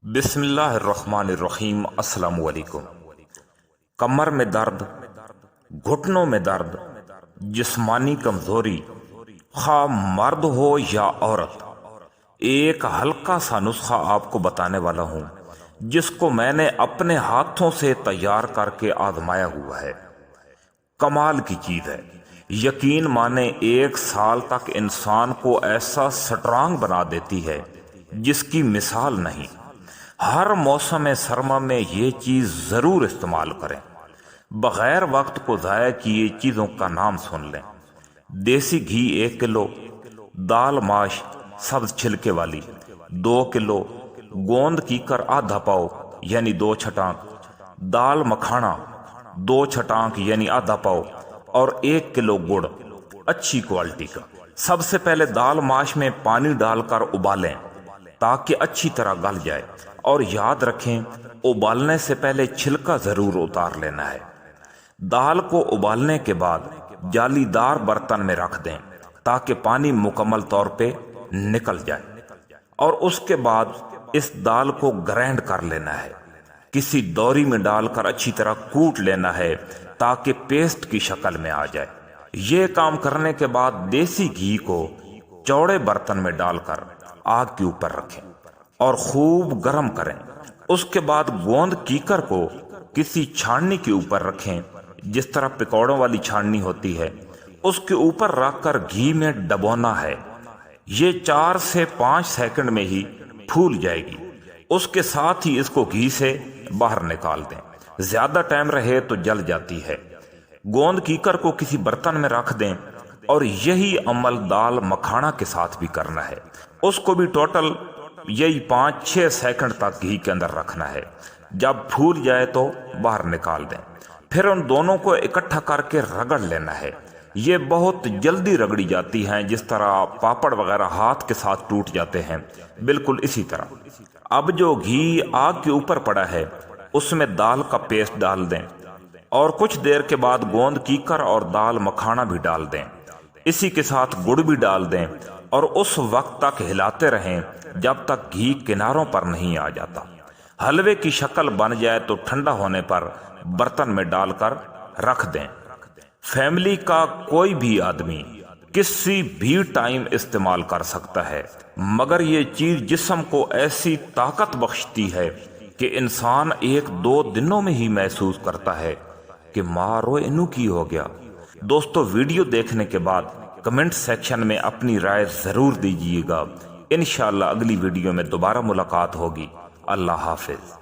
بسم اللہ الرحمن الرحیم۔ السلام علیکم۔ کمر میں درد، گھٹنوں میں درد، جسمانی کمزوری، خواہ مرد ہو یا عورت، ایک ہلکا سا نسخہ آپ کو بتانے والا ہوں جس کو میں نے اپنے ہاتھوں سے تیار کر کے آزمایا ہوا ہے۔ کمال کی چیز ہے، یقین مانے 1 سال تک انسان کو ایسا سٹرانگ بنا دیتی ہے جس کی مثال نہیں۔ ہر موسم سرما میں یہ چیز ضرور استعمال کریں۔ بغیر وقت کو ضائع کیے چیزوں کا نام سن لیں۔ دیسی گھی 1 کلو، دال ماش سبز چھلکے والی 2 کلو، گوند کیکر آدھا پاؤ یعنی 2 چھٹانک، دال مکھانا 2 چھٹانک یعنی آدھا پاؤ، اور 1 کلو گڑ اچھی کوالٹی کا۔ سب سے پہلے دال ماش میں پانی ڈال کر ابالیں تاکہ اچھی طرح گل جائے، اور یاد رکھیں ابالنے سے پہلے چھلکا ضرور اتار لینا ہے۔ دال کو ابالنے کے بعد جالی دار برتن میں رکھ دیں تاکہ پانی مکمل طور پہ نکل جائے، اور اس کے بعد اس دال کو گرینڈ کر لینا ہے۔ کسی دوری میں ڈال کر اچھی طرح کوٹ لینا ہے تاکہ پیسٹ کی شکل میں آ جائے۔ یہ کام کرنے کے بعد دیسی گھی کو چوڑے برتن میں ڈال کر آگ کے اوپر رکھیں اور خوب گرم کریں۔ اس کے بعد گوند کیکر کو کسی چھاننی کے اوپر رکھیں، جس طرح پکوڑوں والی چھاننی ہوتی ہے، اس کے اوپر رکھ کر گھی میں ڈبونا ہے۔ یہ 4 سے 5 سیکنڈ میں ہی پھول جائے گی۔ اس کے ساتھ ہی اس کو گھی سے باہر نکال دیں، زیادہ ٹائم رہے تو جل جاتی ہے۔ گوند کیکر کو کسی برتن میں رکھ دیں، اور یہی عمل دال مکھانا کے ساتھ بھی کرنا ہے۔ اس کو بھی ٹوٹل یہی 5-6 سیکنڈ تک گھی کے اندر رکھنا ہے۔ جب پھول جائے تو باہر نکال دیں، پھر ان دونوں کو اکٹھا کر کے رگڑ لینا ہے۔ یہ بہت جلدی رگڑی جاتی ہیں، جس طرح پاپڑ وغیرہ ہاتھ کے ساتھ ٹوٹ جاتے ہیں، بالکل اسی طرح۔ اب جو گھی آگ کے اوپر پڑا ہے اس میں دال کا پیسٹ ڈال دیں، اور کچھ دیر کے بعد گوند کیکر اور دال مکھانا بھی ڈال دیں۔ اسی کے ساتھ گڑ بھی ڈال دیں، اور اس وقت تک ہلاتے رہیں جب تک گھی کناروں پر نہیں آ جاتا۔ حلوے کی شکل بن جائے تو ٹھنڈا ہونے پر برتن میں ڈال کر رکھ دیں۔ فیملی کا کوئی بھی آدمی کسی بھی ٹائم استعمال کر سکتا ہے، مگر یہ چیز جسم کو ایسی طاقت بخشتی ہے کہ انسان 1-2 دنوں میں ہی محسوس کرتا ہے کہ مارو انو کی ہو گیا۔ دوستو، ویڈیو دیکھنے کے بعد کمنٹ سیکشن میں اپنی رائے ضرور دیجیے گا۔ انشاءاللہ اگلی ویڈیو میں دوبارہ ملاقات ہوگی۔ اللہ حافظ۔